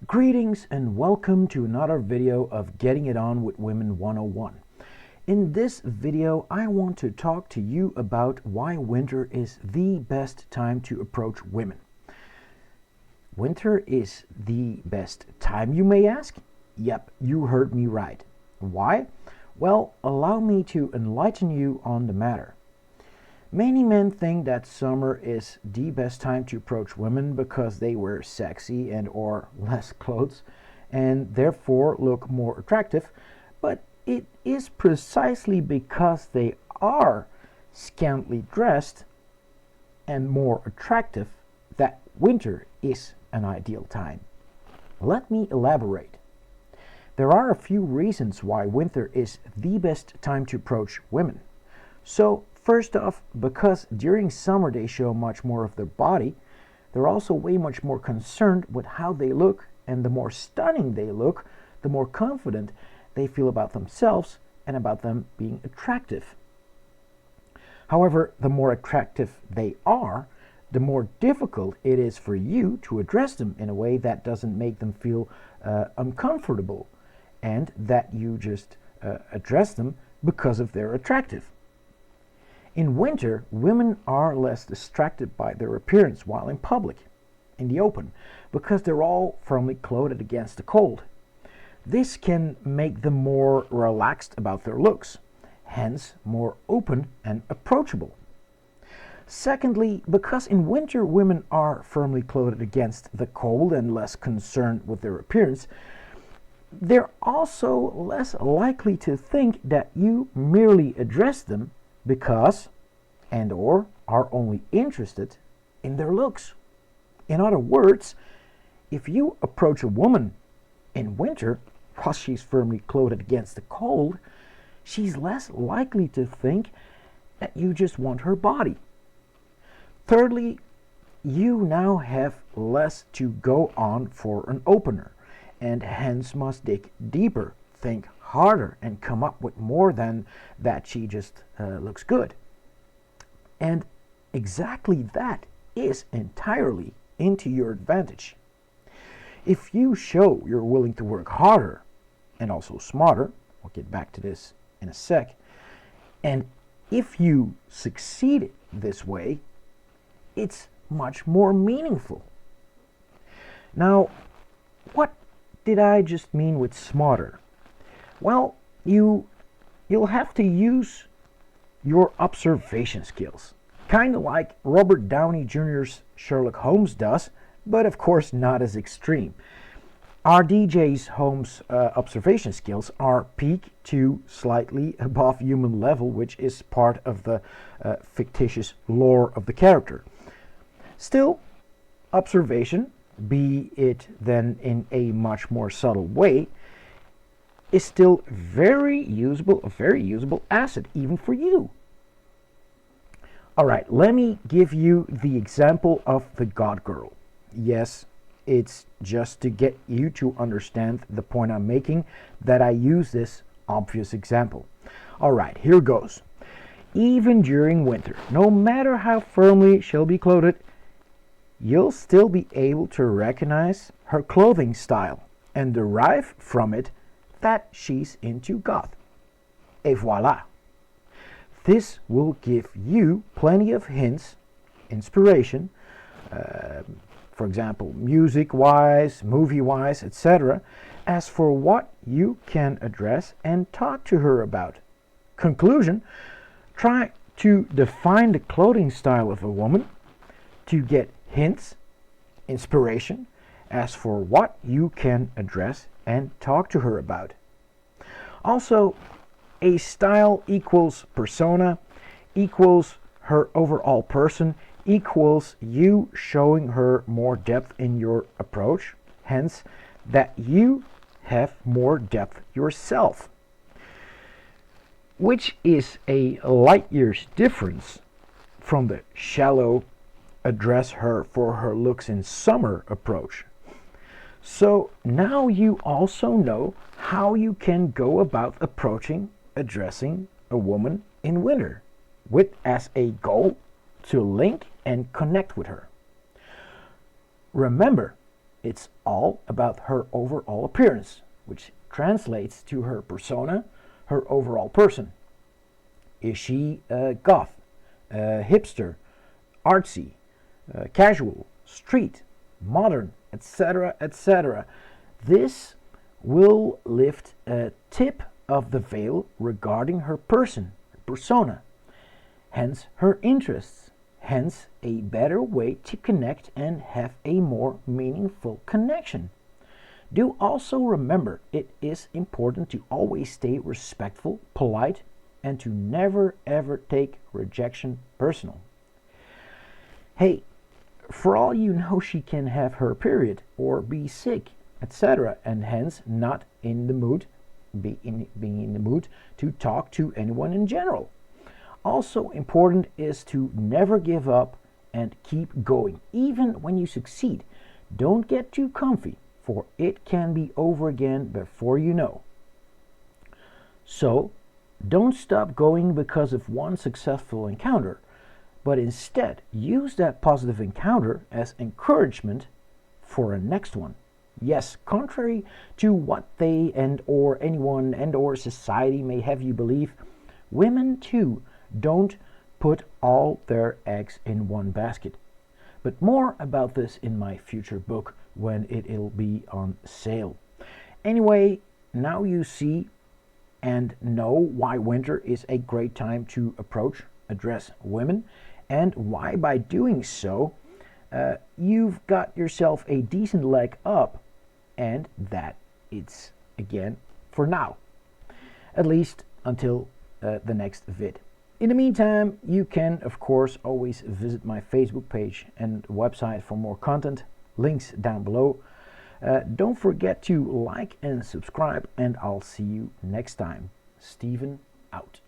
Greetings and welcome to another video of Getting It On with Women 101. In this video, I want to talk to you about why winter is the best time to approach women. Winter is the best time, you may ask? Yep, you heard me right. Why? Well, allow me to enlighten you on the matter. Many men think that summer is the best time to approach women because they wear sexy and or less clothes and therefore look more attractive, but it is precisely because they are scantily dressed and more attractive that winter is an ideal time. Let me elaborate. There are a few reasons why winter is the best time to approach women. So, first off, because during summer they show much more of their body, they're also way much more concerned with how they look, and the more stunning they look, the more confident they feel about themselves and about them being attractive. However, the more attractive they are, the more difficult it is for you to address them in a way that doesn't make them feel uncomfortable, and that you just address them because of they're attractive. In winter, women are less distracted by their appearance while in public, in the open, because they're all firmly clothed against the cold. This can make them more relaxed about their looks, hence more open and approachable. Secondly, because in winter women are firmly clothed against the cold and less concerned with their appearance, they're also less likely to think that you merely address them because and or are only interested in their looks. In other words, if you approach a woman in winter while she's firmly clothed against the cold, she's less likely to think that you just want her body. Thirdly, you now have less to go on for an opener, and hence must dig deeper, think harder, and come up with more than that she just looks good. And exactly that is entirely into your advantage. If you show you're willing to work harder and also smarter, we'll get back to this in a sec, and if you succeed this way, it's much more meaningful. Now, what did I just mean with smarter? Well, you'll have to use your observation skills, kind of like Robert Downey Jr.'s Sherlock Holmes does, but of course not as extreme. RDJ Holmes' observation skills are peak to slightly above human level, which is part of the fictitious lore of the character. Still, observation, be it then in a much more subtle way, is still a very usable asset even for you. Alright, let me give you the example of the God Girl. Yes, it's just to get you to understand the point I'm making that I use this obvious example. Alright, here goes. Even during winter, no matter how firmly she'll be clothed, you'll still be able to recognize her clothing style and derive from it that she's into goth. Et voila! This will give you plenty of hints, inspiration, for example, music-wise, movie-wise, etc., as for what you can address and talk to her about. Conclusion: try to define the clothing style of a woman to get hints, inspiration, as for what you can address and talk to her about. Also, a style equals persona, equals her overall person, equals you showing her more depth in your approach, hence that you have more depth yourself. Which is a light years difference from the shallow address her for her looks in summer approach. So now you also know how you can go about addressing a woman in winter, with as a goal to link and connect with her. Remember, It's all about her overall appearance, which translates to her persona, her overall person. Is she goth, hipster, artsy, casual, street, modern, etc., etc.? This will lift a tip of the veil regarding her person, her persona, hence her interests, hence a better way to connect and have a more meaningful connection. Do also remember it is important to always stay respectful, polite, and to never ever take rejection personal. Hey, for all you know, she can have her period or be sick, etc., and hence not in the mood, being in the mood to talk to anyone in general. Also important is to never give up and keep going, even when you succeed. Don't get too comfy, for it can be over again before you know. So, don't stop going because of one successful encounter, but instead use that positive encounter as encouragement for a next one. Yes, contrary to what they and or anyone and or society may have you believe, women too don't put all their eggs in one basket. But more about this in my future book when it'll be on sale. Anyway, now you see and know why winter is a great time to address women, and why by doing so, you've got yourself a decent leg up, and that it's again for now. At least until the next vid. In the meantime, you can of course always visit my Facebook page and website for more content, links down below. Don't forget to like and subscribe, and I'll see you next time. Steven out.